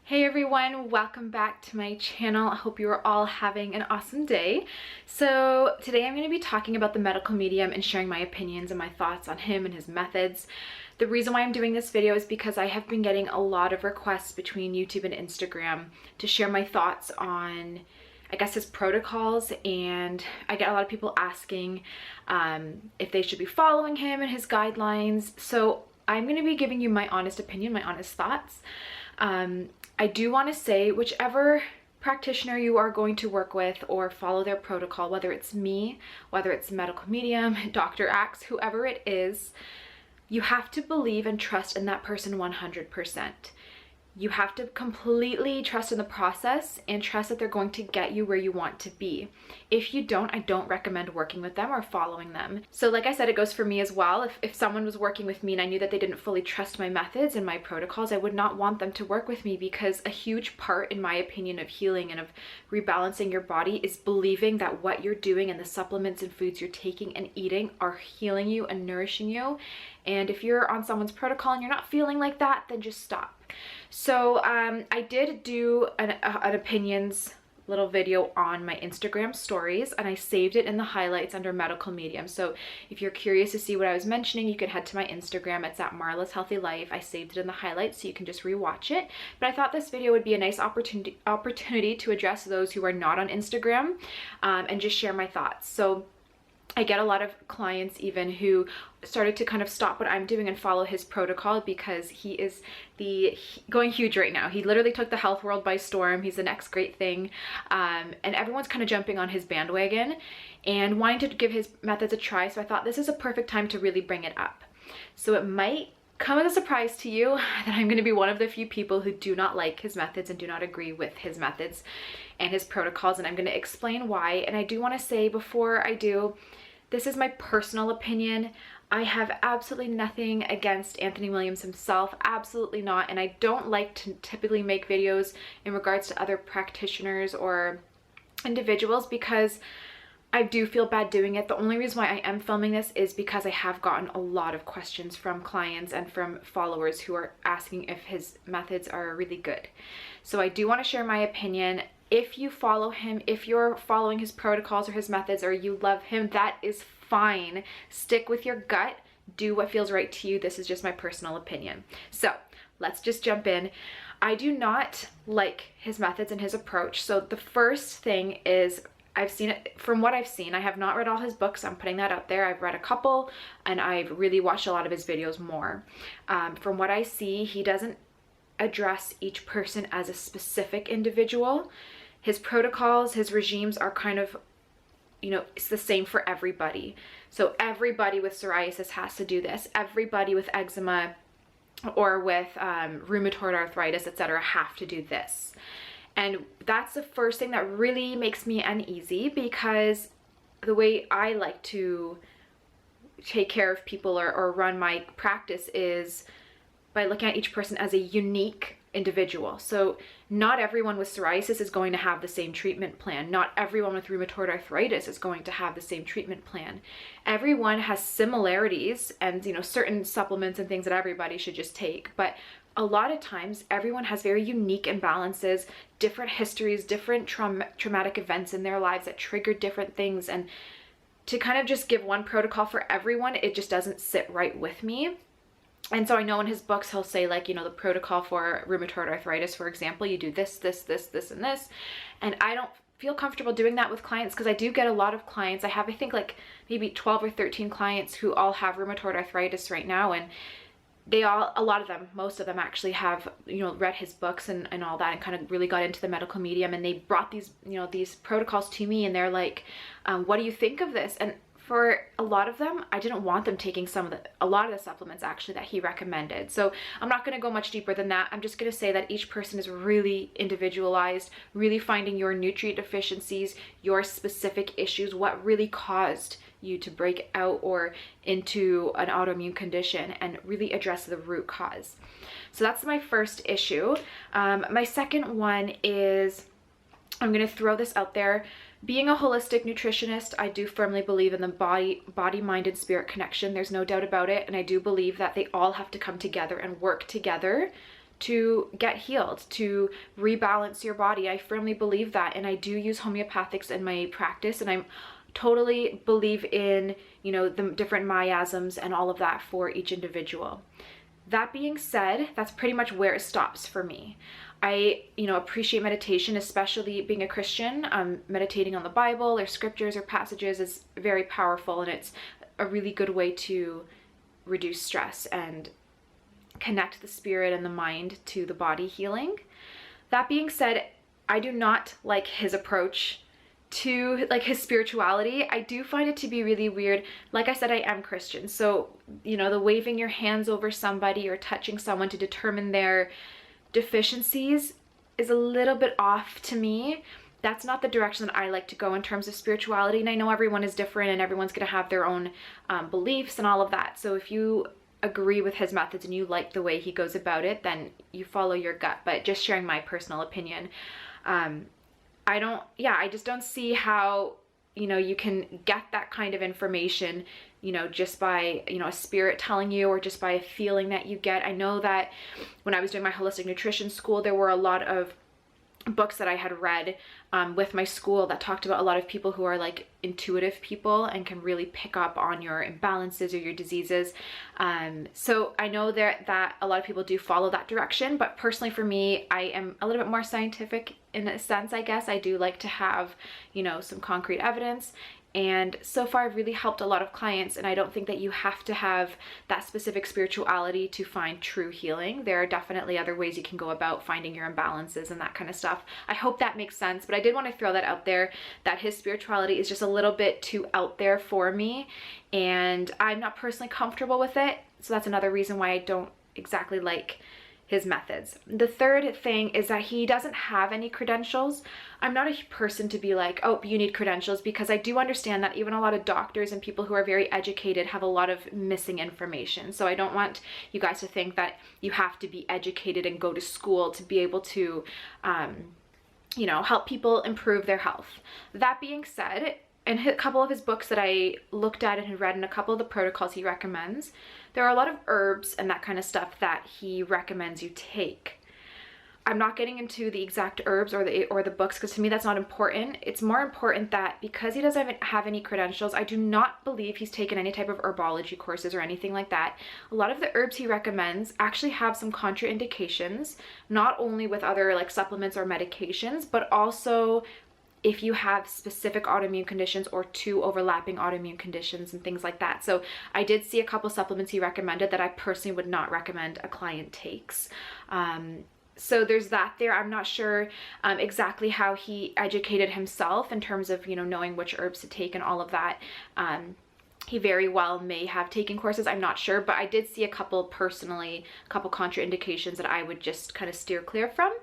Hey everyone, welcome back to my channel. I hope you are all having an awesome day. So today I'm going to be talking about the medical medium and sharing my opinions and my thoughts on him and his methods. The reason why I'm doing this video is because I have been getting a lot of requests between YouTube and Instagram to share my thoughts on, I guess, his protocols, and I get a lot of people asking if they should be following him and his guidelines. So I'm going to be giving you my honest opinion, my honest thoughts. I do want to say, whichever practitioner you are going to work with or follow their protocol, whether it's me, whether it's medical medium, Dr. Axe, whoever it is, you have to believe and trust in that person 100%. You have to completely trust in the process and trust that they're going to get you where you want to be. If you don't, I don't recommend working with them or following them. So like I said, it goes for me as well. If someone was working with me and I knew that they didn't fully trust my methods and my protocols, I would not want them to work with me, because a huge part, in my opinion, of healing and of rebalancing your body is believing that what you're doing and the supplements and foods you're taking and eating are healing you and nourishing you. And if you're on someone's protocol and you're not feeling like that, then just stop. So I did do an opinions little video on my Instagram stories, and I saved it in the highlights under medical medium. So if you're curious to see what I was mentioning, you can head to my Instagram. It's at Marla's Healthy Life. I saved it in the highlights so you can just rewatch it. But I thought this video would be a nice opportunity to address those who are not on Instagram and just share my thoughts. So I get a lot of clients even who started to kind of stop what I'm doing and follow his protocol, because he is going huge right now. He literally took the health world by storm. He's the next great thing. And everyone's kind of jumping on his bandwagon and wanting to give his methods a try. So I thought this is a perfect time to really bring it up. So it might come as a surprise to you that I'm going to be one of the few people who do not like his methods and do not agree with his methods and his protocols. And I'm going to explain why. And I do want to say before I do, this is my personal opinion. I have absolutely nothing against Anthony Williams himself, absolutely not. And I don't like to typically make videos in regards to other practitioners or individuals, because I do feel bad doing it. The only reason why I am filming this is because I have gotten a lot of questions from clients and from followers who are asking if his methods are really good. So I do want to share my opinion. If you follow him, if you're following his protocols or his methods, or you love him, that is fine. Stick with your gut. Do what feels right to you. This is just my personal opinion. So let's just jump in. I do not like his methods and his approach. So the first thing is, I've seen it from what I've seen. I have not read all his books. I'm putting that out there. I've read a couple and I've really watched a lot of his videos more. From what I see, he doesn't address each person as a specific individual. His protocols, his regimes are kind of, you know, it's the same for everybody. So everybody with psoriasis has to do this. Everybody with eczema or with rheumatoid arthritis, etc., have to do this. And that's the first thing that really makes me uneasy, because the way I like to take care of people or run my practice is by looking at each person as a unique individual. So not everyone with psoriasis is going to have the same treatment plan. Not everyone with rheumatoid arthritis is going to have the same treatment plan. Everyone has similarities and, you know, certain supplements and things that everybody should just take. But a lot of times everyone has very unique imbalances, different histories, different traumatic events in their lives that trigger different things. And to kind of just give one protocol for everyone, it just doesn't sit right with me. And so I know in his books, he'll say, like, you know, the protocol for rheumatoid arthritis, for example, you do this, this, this, this, and this. And I don't feel comfortable doing that with clients, because I do get a lot of clients. I have, I think, like maybe 12 or 13 clients who all have rheumatoid arthritis right now. And they all, a lot of them, most of them actually have, you know, read his books and all that, and kind of really got into the medical medium. And they brought these, you know, these protocols to me, and they're like, what do you think of this? And for a lot of them, I didn't want them taking a lot of the supplements actually that he recommended. So I'm not going to go much deeper than that. I'm just going to say that each person is really individualized, really finding your nutrient deficiencies, your specific issues, what really caused you to break out or into an autoimmune condition, and really address the root cause. So that's my first issue. My second one is, I'm going to throw this out there. Being a holistic nutritionist, I do firmly believe in the body, mind, and spirit connection. There's no doubt about it. And I do believe that they all have to come together and work together to get healed, to rebalance your body. I firmly believe that, and I do use homeopathics in my practice, and I totally believe in, you know, the different miasms and all of that for each individual. That being said, that's pretty much where it stops for me. I, you know, appreciate meditation, especially being a Christian. Meditating on the Bible or scriptures or passages is very powerful, and it's a really good way to reduce stress and connect the spirit and the mind to the body healing. That being said, I do not like his approach to like his spirituality. I do find it to be really weird. Like I said, I am Christian, so you know, the waving your hands over somebody or touching someone to determine their deficiencies is a little bit off to me. That's not the direction that I like to go in terms of spirituality, and I know everyone is different and everyone's going to have their own beliefs and all of that. So if you agree with his methods and you like the way he goes about it, then you follow your gut. But just sharing my personal opinion, I just don't see how, you know, you can get that kind of information, you know, just by, you know, a spirit telling you, or just by a feeling that you get. I know that when I was doing my holistic nutrition school, there were a lot of books that I had read with my school that talked about a lot of people who are like intuitive people and can really pick up on your imbalances or your diseases. So I know that a lot of people do follow that direction, but personally for me, I am a little bit more scientific in a sense, I guess. I do like to have, you know, some concrete evidence. And so far I've really helped a lot of clients, and I don't think that you have to have that specific spirituality to find true healing. There are definitely other ways you can go about finding your imbalances and that kind of stuff. I hope that makes sense, but I did want to throw that out there, that his spirituality is just a little bit too out there for me, and I'm not personally comfortable with it. So that's another reason why I don't exactly like his methods. The third thing is that he doesn't have any credentials. I'm not a person to be like, oh, you need credentials, because I do understand that even a lot of doctors and people who are very educated have a lot of missing information. So I don't want you guys to think that you have to be educated and go to school to be able to, you know, help people improve their health. That being said, in a couple of his books that I looked at and had read, and a couple of the protocols he recommends, there are a lot of herbs and that kind of stuff that he recommends you take. I'm not getting into the exact herbs or the books, because to me that's not important. It's more important that because he doesn't have any credentials, I do not believe he's taken any type of herbology courses or anything like that. A lot of the herbs he recommends actually have some contraindications, not only with other like supplements or medications, but also if you have specific autoimmune conditions or two overlapping autoimmune conditions and things like that. So I did see a couple supplements he recommended that I personally would not recommend a client takes. So there's that there. I'm not sure exactly how he educated himself in terms of, you know, knowing which herbs to take and all of that. He very well may have taken courses, I'm not sure, but I did see a couple contraindications that I would just kind of steer clear from.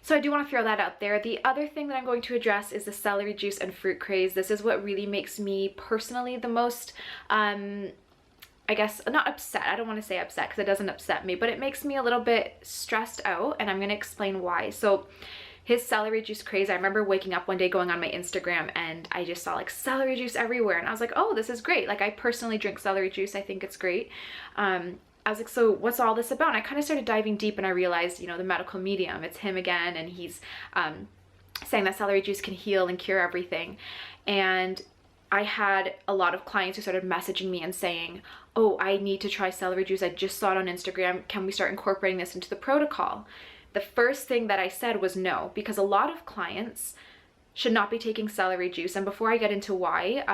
So I do want to throw that out there. The other thing that I'm going to address is the celery juice and fruit craze. This is what really makes me personally the most, I guess, not upset. I don't want to say upset because it doesn't upset me, but it makes me a little bit stressed out, and I'm going to explain why. So his celery juice craze, I remember waking up one day going on my Instagram and I just saw like celery juice everywhere, and I was like, oh, this is great. Like, I personally drink celery juice. I think it's great. I was like, so what's all this about? And I kind of started diving deep, and I realized, you know, the medical medium, it's him again, and he's saying that celery juice can heal and cure everything. And I had a lot of clients who started messaging me and saying, oh, I need to try celery juice. I just saw it on Instagram. Can we start incorporating this into the protocol? The first thing that I said was no, because a lot of clients should not be taking celery juice. And before I get into why,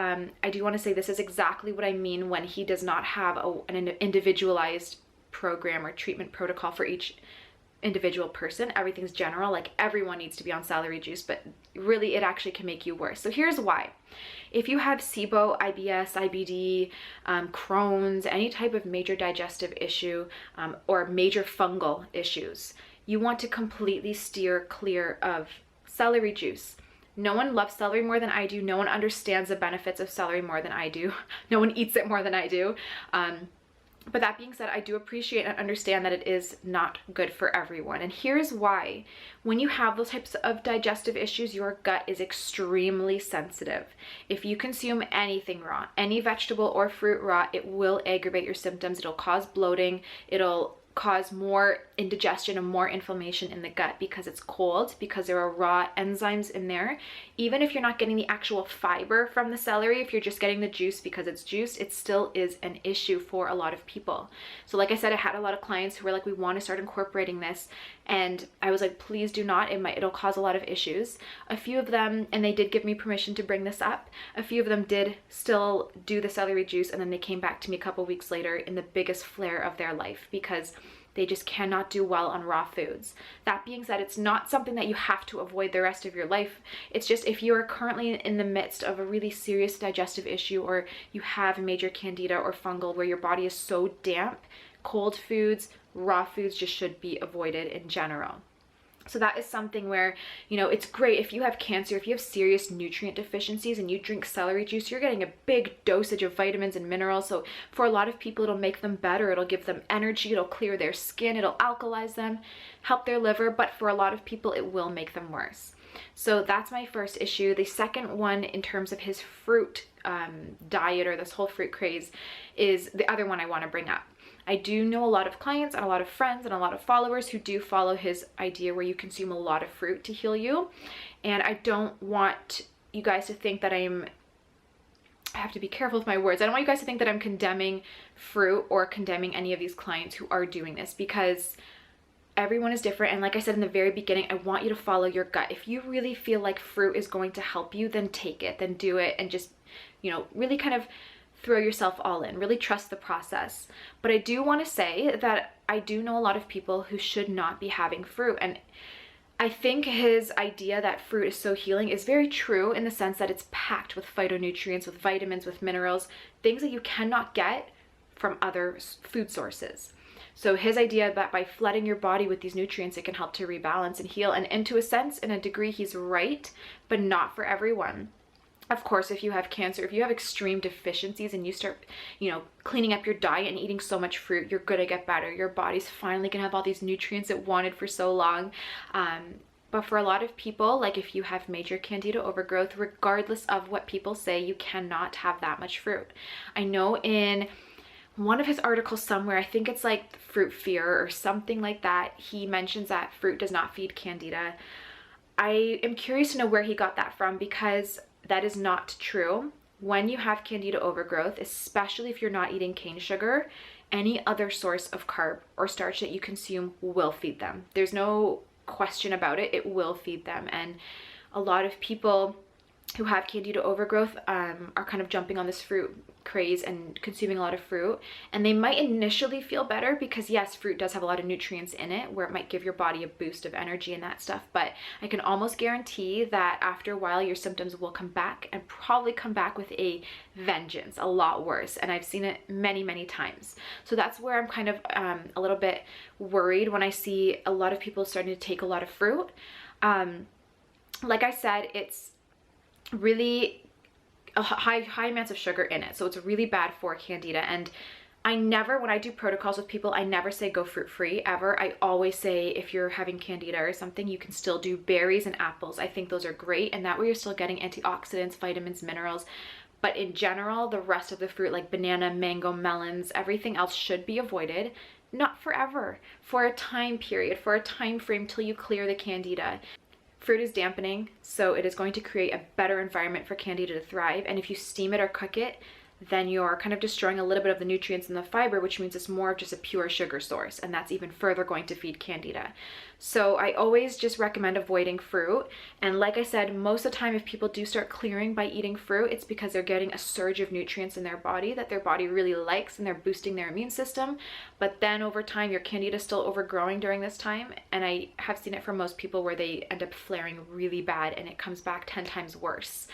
I do want to say this is exactly what I mean when he does not have an individualized program or treatment protocol for each individual person. Everything's general, like everyone needs to be on celery juice, but really it actually can make you worse. So here's why. If you have SIBO, IBS, IBD, Crohn's, any type of major digestive issue, or major fungal issues, you want to completely steer clear of celery juice. No one loves celery more than I do. No one understands the benefits of celery more than I do. No one eats it more than I do. But that being said, I do appreciate and understand that it is not good for everyone. And here's why. When you have those types of digestive issues, your gut is extremely sensitive. If you consume anything raw, any vegetable or fruit raw, it will aggravate your symptoms. It'll cause bloating. It'll cause more indigestion and more inflammation in the gut because it's cold, because there are raw enzymes in there. Even if you're not getting the actual fiber from the celery, if you're just getting the juice because it's juice, it still is an issue for a lot of people. So like I said, I had a lot of clients who were like, we want to start incorporating this, and I was like, please do not. It'll cause a lot of issues. A few of them, and they did give me permission to bring this up, a few of them did still do the celery juice, and then they came back to me a couple weeks later in the biggest flare of their life because they just cannot do well on raw foods. That being said, it's not something that you have to avoid the rest of your life. It's just if you are currently in the midst of a really serious digestive issue, or you have major candida or fungal where your body is so damp, cold foods, raw foods just should be avoided in general. So that is something where, you know, it's great if you have cancer, if you have serious nutrient deficiencies and you drink celery juice, you're getting a big dosage of vitamins and minerals. So for a lot of people, it'll make them better. It'll give them energy. It'll clear their skin. It'll alkalize them, help their liver. But for a lot of people, it will make them worse. So that's my first issue. The second one, in terms of his fruit diet, or this whole fruit craze, is the other one I want to bring up. I do know a lot of clients and a lot of friends and a lot of followers who do follow his idea where you consume a lot of fruit to heal you. And I don't want you guys to think that I have to be careful with my words. I don't want you guys to think that I'm condemning fruit or condemning any of these clients who are doing this, because everyone is different. And like I said in the very beginning, I want you to follow your gut. If you really feel like fruit is going to help you, then take it, then do it, and just, you know, really kind of throw yourself all in, really trust the process. But I do want to say that I do know a lot of people who should not be having fruit. And I think his idea that fruit is so healing is very true, in the sense that it's packed with phytonutrients, with vitamins, with minerals, things that you cannot get from other food sources. So his idea that by flooding your body with these nutrients, it can help to rebalance and heal. And to a sense, in a degree, he's right, but not for everyone. Of course, if you have cancer, if you have extreme deficiencies and you start, you know, cleaning up your diet and eating so much fruit, you're going to get better. Your body's finally going to have all these nutrients it wanted for so long. But for a lot of people, like if you have major Candida overgrowth, regardless of what people say, you cannot have that much fruit. I know in one of his articles somewhere, I think it's like Fruit Fear or something like that, he mentions that fruit does not feed Candida. I am curious to know where he got that from, because that is not true. When you have Candida overgrowth, especially if you're not eating cane sugar, any other source of carb or starch that you consume will feed them. There's no question about it. It will feed them. And a lot of people who have Candida overgrowth are kind of jumping on this fruit craze and consuming a lot of fruit, and they might initially feel better because yes, fruit does have a lot of nutrients in it where it might give your body a boost of energy and that stuff, but I can almost guarantee that after a while your symptoms will come back, and probably come back with a vengeance, a lot worse. And I've seen it many times. So that's where I'm kind of a little bit worried when I see a lot of people starting to take a lot of fruit. Like I said, it's really high amounts of sugar in it, so it's really bad for Candida. And I never, when I do protocols with people, I never say go fruit free ever. I always say if you're having Candida or something, you can still do berries and apples. I think those are great, and that way you're still getting antioxidants, vitamins, minerals. But in general, the rest of the fruit, like banana, mango, melons, everything else should be avoided. Not forever, for a time period, for a time frame till you clear the Candida. Fruit is dampening, so it is going to create a better environment for Candida to thrive. And if you steam it or cook it, then you're kind of destroying a little bit of the nutrients and the fiber, which means it's more of just a pure sugar source, and that's even further going to feed Candida. So I always just recommend avoiding fruit. And like I said, most of the time if people do start clearing by eating fruit, it's because they're getting a surge of nutrients in their body that their body really likes, and they're boosting their immune system. But then over time, your Candida is still overgrowing during this time, and I have seen it for most people where they end up flaring really bad and it comes back 10 times worse.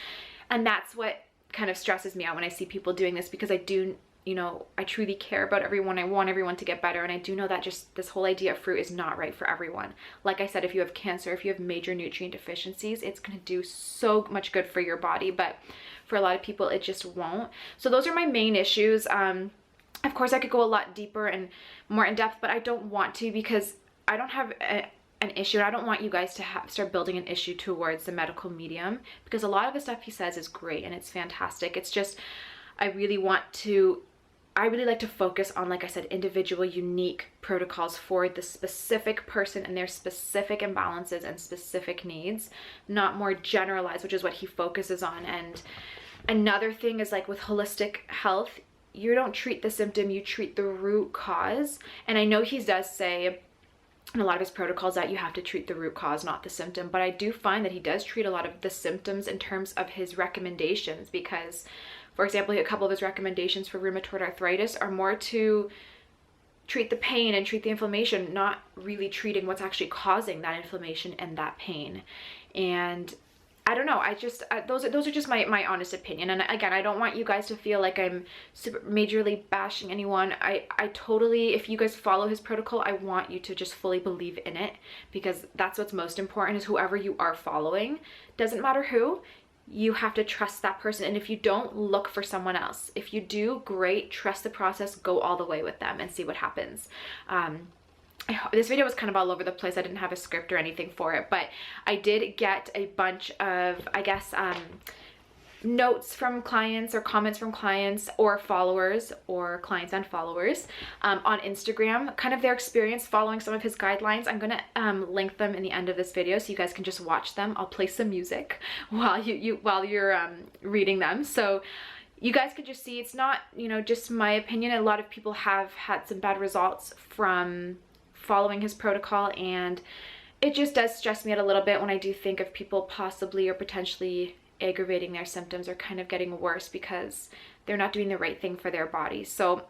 And that's what kind of stresses me out when I see people doing this, because I do, you know, I truly care about everyone. I want everyone to get better, and I do know that just this whole idea of fruit is not right for everyone. Like I said, if you have cancer, if you have major nutrient deficiencies, it's going to do so much good for your body, but for a lot of people it just won't. So those are my main issues. Of course I could go a lot deeper and more in depth, but I don't want to, because I don't have an issue, and I don't want you guys to start building an issue towards the medical medium, because a lot of the stuff he says is great and it's fantastic. It's just I really want to I really like to focus on, like I said, individual, unique protocols for the specific person and their specific imbalances and specific needs, not more generalized, which is what he focuses on. And another thing is, like with holistic health, you don't treat the symptom, you treat the root cause. And I know he does say in a lot of his protocols that you have to treat the root cause, not the symptom, but I do find that he does treat a lot of the symptoms in terms of his recommendations, because, for example, a couple of his recommendations for rheumatoid arthritis are more to treat the pain and treat the inflammation, not really treating what's actually causing that inflammation and that pain. And I don't know, those are just my honest opinion. And again, I don't want you guys to feel like I'm super majorly bashing anyone. I totally, if you guys follow his protocol, I want you to just fully believe in it, because that's what's most important, is whoever you are following, doesn't matter who, you have to trust that person. And if you don't, look for someone else. If you do, great, trust the process, go all the way with them and see what happens. This video was kind of all over the place. I didn't have a script or anything for it, but I did get a bunch of, I guess, notes from clients or comments from clients or followers, or clients and followers, on Instagram, kind of their experience following some of his guidelines. I'm gonna link them in the end of this video so you guys can just watch them. I'll play some music while you're reading them, so you guys could just see it's not, you know, just my opinion. A lot of people have had some bad results from following his protocol, and it just does stress me out a little bit when I do think of people possibly or potentially aggravating their symptoms or kind of getting worse because they're not doing the right thing for their body. So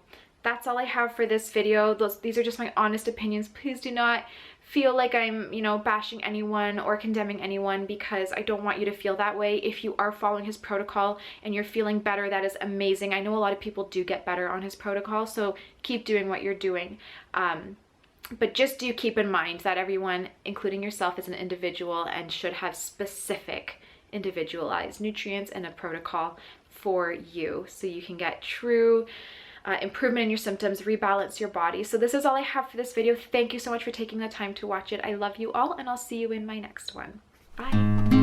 that's all I have for this video. These are just my honest opinions. Please do not feel like I'm, you know, bashing anyone or condemning anyone, because I don't want you to feel that way. If you are following his protocol and you're feeling better, that is amazing. I know a lot of people do get better on his protocol, so keep doing what you're doing. But just do keep in mind that everyone, including yourself, is an individual and should have specific individualized nutrients and a protocol for you, so you can get true improvement in your symptoms, rebalance your body. So this is all I have for this video. Thank you so much for taking the time to watch it. I love you all, and I'll see you in my next one. Bye.